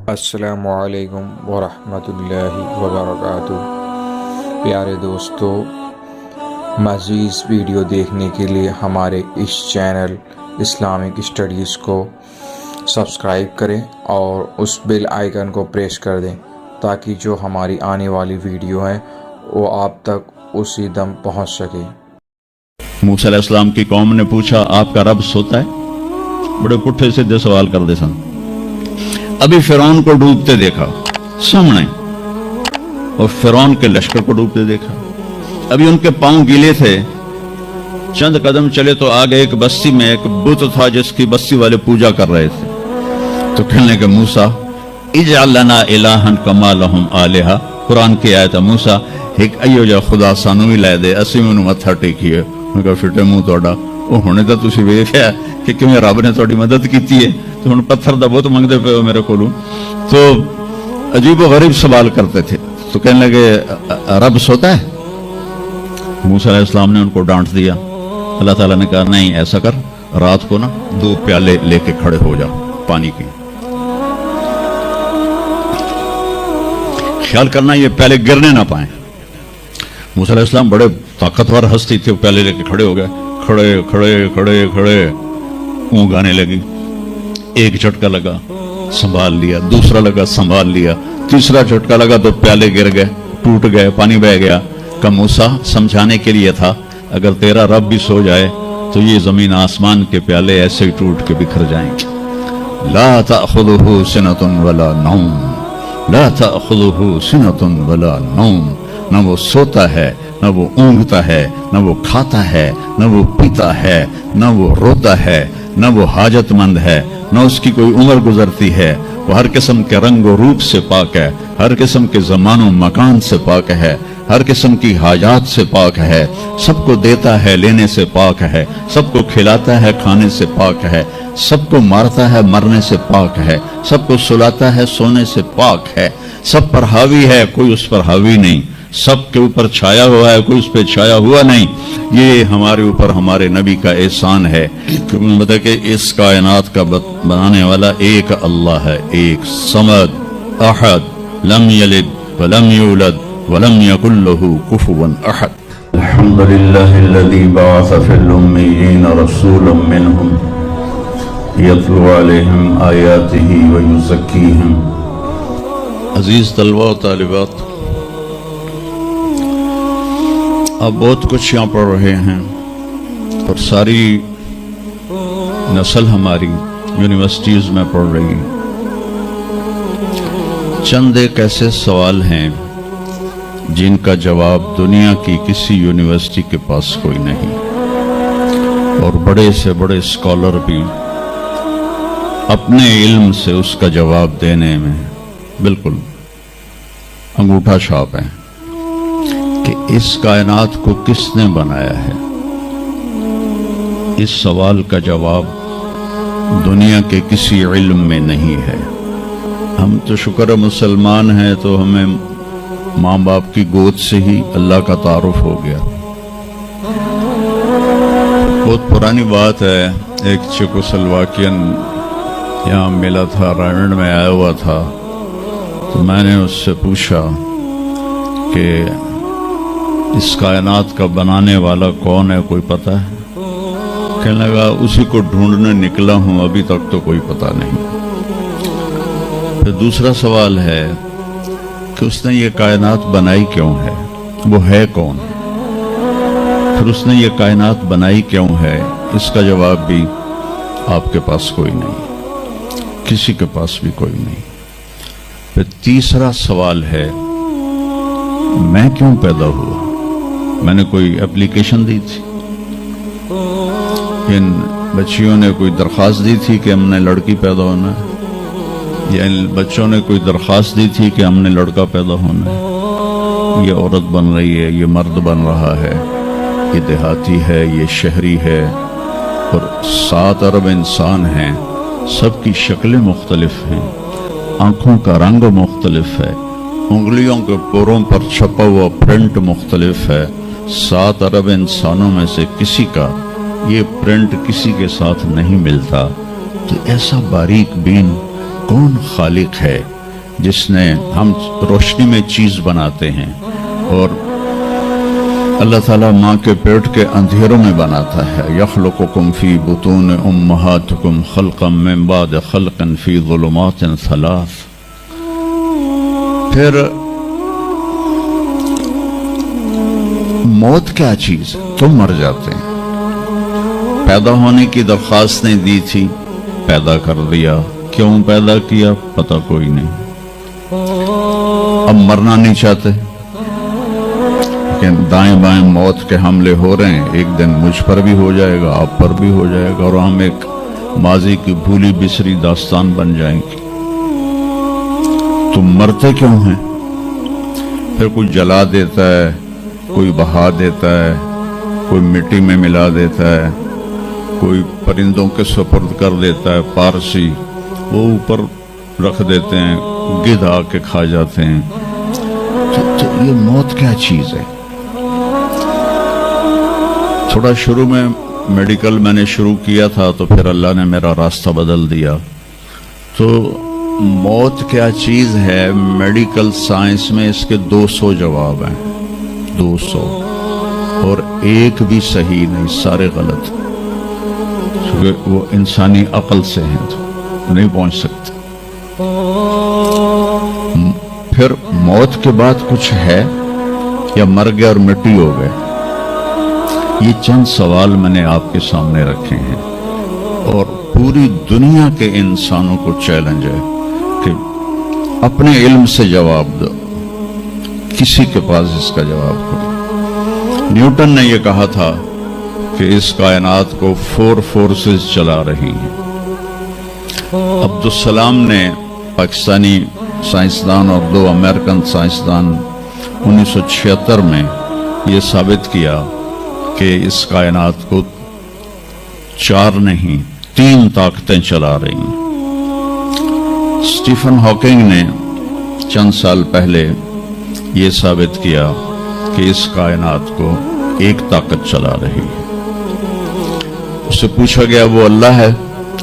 السلام علیکم ورحمۃ اللہ وبرکاتہ۔ پیارے دوستو، مزید ویڈیو دیکھنے کے لیے ہمارے اس چینل اسلامک اسٹڈیز کو سبسکرائب کریں اور اس بیل آئیکن کو پریس کر دیں تاکہ جو ہماری آنے والی ویڈیو ہیں وہ آپ تک اسی دم پہنچ سکے۔ موسیٰ علیہ السلام کی قوم نے پوچھا آپ کا رب سوتا ہے؟ بڑے پٹھے سیدھے سوال کر دے سن۔ ابھی فرعون کو ڈوبتے دیکھا سامنے، اور فرعون کے لشکر کو ڈوبتے دیکھا۔ ابھی ان کے پاؤں گیلے تھے، چند قدم چلے تو آگے ایک بستی میں ایک بت تھا جس کی بستی والے پوجا کر رہے تھے۔ تو کہنے کہ موسیٰ اجعل لنا الہا کما لہم آلہہ، قرآن کی آیت ہے، موسیٰ ایک ایو جا خدا سانو بھی لے دے، اسی میں متھا ٹیکیے۔ میں کہا فٹے منہ توڑا، وہ ہونے تو تسی ویکھیا کہ کیویں رب نے تہاڈی مدد کیتی ہے، تو ہن پتھر دا بت منگدے پے ہو میرے کولوں۔ تو عجیب و غریب سوال کرتے تھے۔ تو کہنے لگے رب سوتا ہے؟ موسیٰ علیہ السلام نے ان کو ڈانٹ دیا۔ اللہ تعالیٰ نے کہا نہیں، ایسا کر، رات کو نا 2 پیالے لے کے کھڑے ہو جا پانی کی، خیال کرنا یہ پیالے گرنے نہ پائیں۔ موسیٰ علیہ السلام بڑے طاقتور ہستی تھے، پیالے لے کے کھڑے ہو گئے، کھڑے کھڑے کھڑے کھڑے، اونگ آنے لگی۔ ایک جھٹکا لگا، سنبھال لیا، دوسرا لگا، سنبھال لیا، تیسرا جھٹکا لگا تو پیالے گر گئے، ٹوٹ گئے، پانی بہہ گیا۔ کہ موسیٰ سمجھانے کے لیے تھا، اگر تیرا رب بھی سو جائے تو یہ زمین آسمان کے پیالے ایسے ہی ٹوٹ کے بکھر جائیں گے۔ لا تأخذہ سنۃ ولا نوم، لا تأخذہ سنۃ ولا نوم، نہ وہ سوتا ہے، نہ وہ اونگتا ہے، نہ وہ کھاتا ہے، نہ وہ پیتا ہے، نہ وہ روتا ہے، نہ وہ حاجت مند ہے، نہ اس کی کوئی عمر گزرتی ہے۔ وہ ہر قسم کے رنگ و روپ سے پاک ہے، ہر قسم کے زمان و مکان سے پاک ہے، ہر قسم کی حاجات سے پاک ہے، سب کو دیتا ہے، لینے سے پاک ہے، سب کو کھلاتا ہے، کھانے سے پاک ہے، سب کو مارتا ہے، مرنے سے پاک ہے، سب کو سلاتا ہے، سونے سے پاک ہے، سب پر حاوی ہے، کوئی اس پر حاوی نہیں، سب کے اوپر چھایا ہوا ہے، کوئی اس پہ چھایا ہوا نہیں۔ یہ ہمارے اوپر ہمارے نبی کا احسان ہے کہ انہوں نے بتایا کہ اس کائنات کا بنانے والا ایک اللہ ہے، ایک صمد احد، لم یلد ولم یولد ولم یکن له کفوا احد۔ الحمد للہ الذی بعث فی الأمیین رسولا منہم یتلو علیہم آیاتہ ویزکیہم۔ عزیز طلبہ و طالبات، آپ بہت کچھ یہاں پڑھ رہے ہیں اور ساری نسل ہماری یونیورسٹیز میں پڑھ رہی ہے۔ چند ایک ایسے سوال ہیں جن کا جواب دنیا کی کسی یونیورسٹی کے پاس کوئی نہیں، اور بڑے سے بڑے اسکالر بھی اپنے علم سے اس کا جواب دینے میں بالکل انگوٹھا چھاپ ہیں کہ اس کائنات کو کس نے بنایا ہے۔ اس سوال کا جواب دنیا کے کسی علم میں نہیں ہے۔ ہم تو شکر مسلمان ہیں تو ہمیں ماں باپ کی گود سے ہی اللہ کا تعارف ہو گیا۔ بہت پرانی بات ہے، ایک چیکو سلواکین یہاں ملا تھا، رائمنڈ میں آیا ہوا تھا، تو میں نے اس سے پوچھا کہ اس کائنات کا بنانے والا کون ہے، کوئی پتہ ہے؟ کہنے لگا اسی کو ڈھونڈنے نکلا ہوں، ابھی تک تو کوئی پتہ نہیں۔ پھر دوسرا سوال ہے کہ اس نے یہ کائنات بنائی کیوں ہے، وہ ہے کون؟ پھر اس نے یہ کائنات بنائی کیوں ہے، اس کا جواب بھی آپ کے پاس کوئی نہیں، کسی کے پاس بھی کوئی نہیں۔ پھر تیسرا سوال ہے میں کیوں پیدا ہوا؟ میں نے کوئی اپلیکیشن دی تھی، ان بچیوں نے کوئی درخواست دی تھی کہ ہم نے لڑکی پیدا ہونا ہے، یا ان بچوں نے کوئی درخواست دی تھی کہ ہم نے لڑکا پیدا ہونا ہے؟ یہ عورت بن رہی ہے، یہ مرد بن رہا ہے، یہ دیہاتی ہے، یہ شہری ہے، اور 7 ارب انسان ہیں، سب کی شکلیں مختلف ہیں، آنکھوں کا رنگ مختلف ہے، انگلیوں کے پوروں پر چھپا ہوا پرنٹ مختلف ہے۔ 7 ارب انسانوں میں سے کسی کا یہ پرنٹ کسی کے ساتھ نہیں ملتا، تو ایسا باریک بین کون خالق ہے جس نے ہم روشنی میں چیز بناتے ہیں اور اللہ تعالیٰ ماں کے پیٹ کے اندھیروں میں بناتا ہے. یخلقکم فی بطون امہاتکم خلقا من بعد خلق فی ظلمات ثلاث. پھر موت کیا چیز؟ تم مر جاتے ہیں. پیدا ہونے کی درخواست نہیں دی تھی، پیدا کر دیا. کیوں پیدا کیا پتہ کوئی نہیں. اب مرنا نہیں چاہتے لیکن دائیں بائیں موت کے حملے ہو رہے ہیں. ایک دن مجھ پر بھی ہو جائے گا، آپ پر بھی ہو جائے گا، اور ہم ایک ماضی کی بھولی بسری داستان بن جائیں گے. تم مرتے کیوں ہیں؟ پھر کوئی جلا دیتا ہے، کوئی بہا دیتا ہے، کوئی مٹی میں ملا دیتا ہے، کوئی پرندوں کے سپرد کر دیتا ہے. پارسی وہ اوپر رکھ دیتے ہیں، گدھ آ کے کھا جاتے ہیں. تو یہ موت کیا چیز ہے؟ تھوڑا شروع میں میڈیکل میں نے شروع کیا تھا تو پھر اللہ نے میرا راستہ بدل دیا. تو موت کیا چیز ہے؟ میڈیکل سائنس میں اس کے 200 جواب ہیں، 200، اور ایک بھی صحیح نہیں، سارے غلط، کیونکہ وہ انسانی عقل سے ہیں تو نہیں پہنچ سکتے. پھر موت کے بعد کچھ ہے یا مر گیا اور مٹی ہو گئے؟ یہ چند سوال میں نے آپ کے سامنے رکھے ہیں اور پوری دنیا کے انسانوں کو چیلنج ہے کہ اپنے علم سے جواب دو. کسی کے پاس اس کا جواب کرو. نیوٹن نے یہ کہا تھا کہ اس کائنات کو 4 فورسز چلا رہی ہیں. عبدالسلام نے، پاکستانی سائنسدان اور 2 امریکن سائنسدان، 1976 میں یہ ثابت کیا کہ اس کائنات کو 4 نہیں 3 طاقتیں چلا رہی ہیں. اسٹیفن ہاکنگ نے چند سال پہلے یہ ثابت کیا کہ اس کائنات کو ایک طاقت چلا رہی ہے. اس سے پوچھا گیا وہ اللہ ہے؟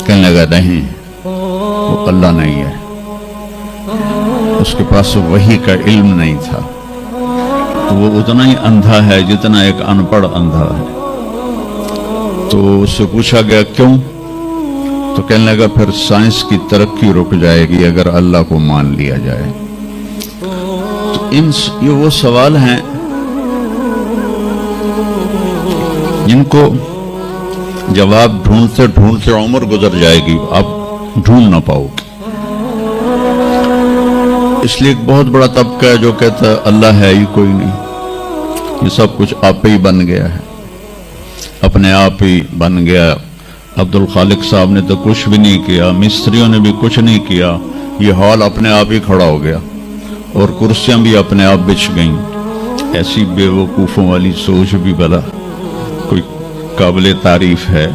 کہنے لگا نہیں، وہ اللہ نہیں ہے. اس کے پاس وحی کا علم نہیں تھا. وہ اتنا ہی اندھا ہے جتنا ایک ان پڑھ اندھا ہے. تو اس سے پوچھا گیا کیوں؟ تو کہنے لگا پھر سائنس کی ترقی رک جائے گی اگر اللہ کو مان لیا جائے. تو یہ وہ سوال ہیں جن کو جواب ڈھونڈتے ڈھونڈتے عمر گزر جائے گی، آپ ڈھونڈ نہ پاؤ گے. اس لیے ایک بہت بڑا طبقہ ہے جو کہتا ہے اللہ ہے ہی کوئی نہیں، یہ سب کچھ آپ ہی بن گیا ہے، اپنے آپ ہی بن گیا. عبد الخالق صاحب نے تو کچھ بھی نہیں کیا، مستریوں نے بھی کچھ نہیں کیا، یہ ہال اپنے آپ ہی کھڑا ہو گیا اور کرسیاں بھی اپنے آپ بچھ گئیں. ایسی بے وقوفوں والی سوچ بھی بلا کوئی قابل تعریف ہے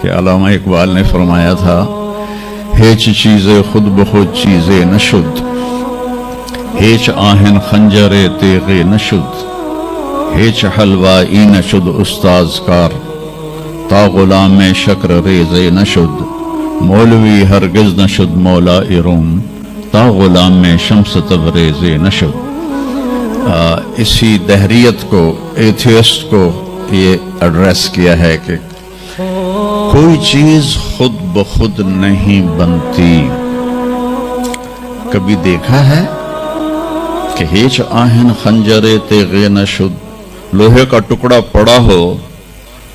کہ علامہ اقبال نے فرمایا تھا ہیچ چیزیں خود بخود چیزیں نشد، ہیچ آہن خنجر تیغ نشد، ہیچ حلوائی نشد استاز کار، تا غلام میں شکر ریز نشد، مولوی ہرگز نشد مولا روم، تا غلام میں شمس تبریز نشد. اسی دہریت کو، ایتھیسٹ کو یہ ایڈریس کیا ہے کہ کوئی چیز خود بخود نہیں بنتی. کبھی دیکھا ہے کہ ہیچ آہن خنجر تیغ نشد، لوہے کا ٹکڑا پڑا ہو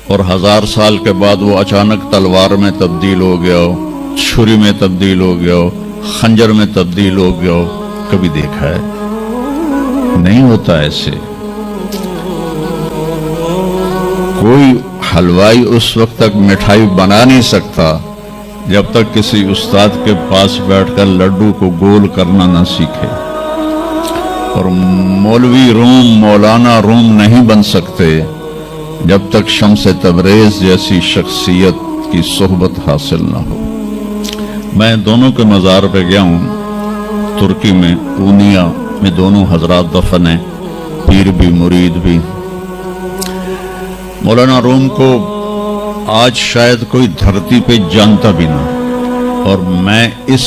اور 1000 سال کے بعد وہ اچانک تلوار میں تبدیل ہو گیا ہو، چھری میں تبدیل ہو گیا ہو، خنجر میں تبدیل ہو گیا ہو؟ کبھی دیکھا ہے؟ نہیں ہوتا ایسے. کوئی حلوائی اس وقت تک مٹھائی بنا نہیں سکتا جب تک کسی استاد کے پاس بیٹھ کر لڈو کو گول کرنا نہ سیکھے. اور مولوی روم، مولانا روم نہیں بن سکتے جب تک شمس تبریز جیسی شخصیت کی صحبت حاصل نہ ہو. میں دونوں کے مزار پہ گیا ہوں، ترکی میں پونیا میں دونوں حضرات دفن ہیں، پیر بھی مرید بھی. مولانا روم کو آج شاید کوئی دھرتی پہ جانتا بھی نہ، اور میں اس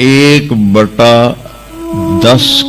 1/10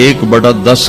1/10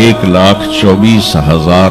1,24,000